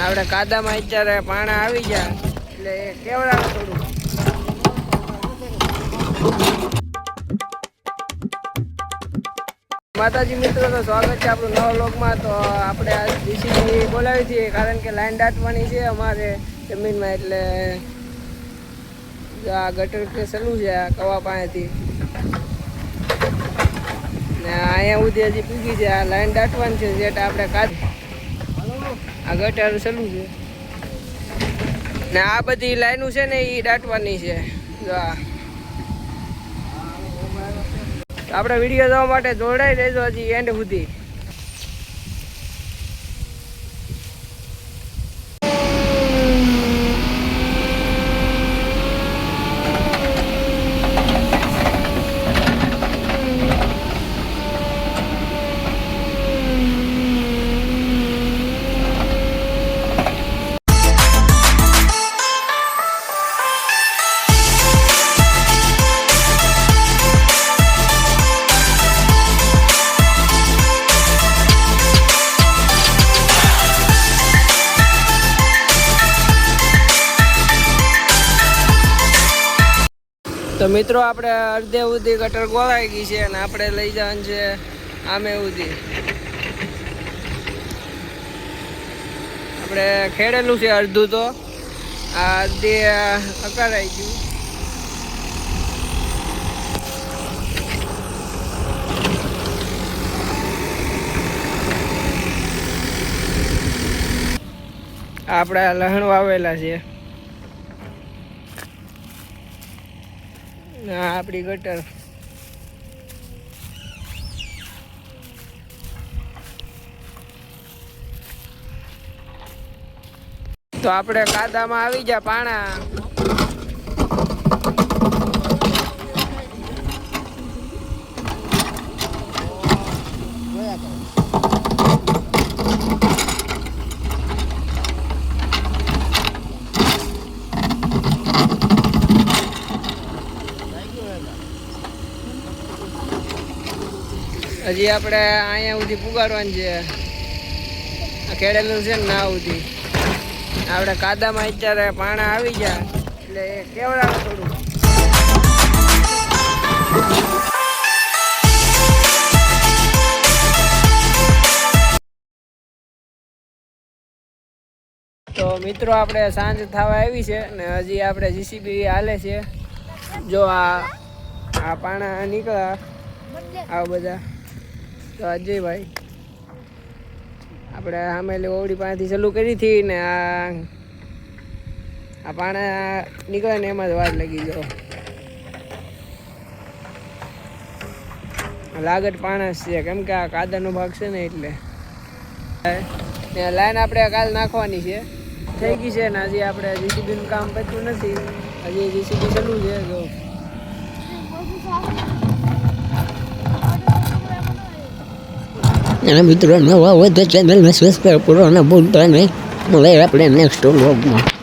આપણે કાદામાં અત્યારે પાણા આવી ગયા એટલે કેવડાવે થોડું. માતાજી મિત્રો, તો સ્વાગત છે આપણું નવા વ્લોગમાં. તો આપણે આ જીસીબી બોલાવી છીએ કારણ કે લાઈન દાટવાની છે અમારે જમીનમાં, એટલે આ ગટર કે સલું છે આ કવા પાસેથી ને અહીંયા સુધી હજી પૂગી છે. આ લાઈન દાટવાની છે જેટ આપણે આ ગટર સલું છે ને આ બધી લાઈનો છે ને એ દાટવાની છે. જો આપણે વિડીયો જોવા માટે જોડાઈ રહેજો હજી એન્ડ સુધી. તો મિત્રો, આપણે અડધે સુધી ગટર ગોળાઈ ગઈ છે અને આપણે લઈ જવાનું છે આમે સુધી. આપણે ખેડેલું છે અડધું, તો આ અડધી અકળાઈ ગયું. આપણે લસણ વાવેલા છે. આપણી ગટર તો આપણે કાદામાં આવી ગયા પાણા. હજી આપણે અહીંયા સુધી પુગાડવાનું છે. ખેડેલું છે ને ના સુધી. આપણે કાદામાં અત્યારે પાણા આવી ગયા એટલે કેવડાવે થોડું. તો મિત્રો, આપણે સાંજ થવા આવી છે ને હજી આપણે જીસીબી હાલે છે. જો આ પાણા નીકળ્યા આ બધા. તો અજયભાઈ આપણે સામેલી ઓવડી પાસેથી ચાલુ કરી હતી ને આ પાણા નીકળે ને એમાં જ વાર લાગી ગયો. લાગત પાણા છે કેમ કે આ કાદાનો ભાગ છે ને એટલે. લાઈન આપણે કાલ નાખવાની છે, થઈ ગઈ છે ને હજી આપણે જીસીબીનું કામ પત્યું નથી. હજી જીસીબી ચાલુ છે. જો અને મિત્રો નવા હોય તો ચેનલને સબસ્ક્રાઈબ કરો અને ભૂલતા નહીં. મળે આપણે નેક્સ્ટ વ્લોગમાં.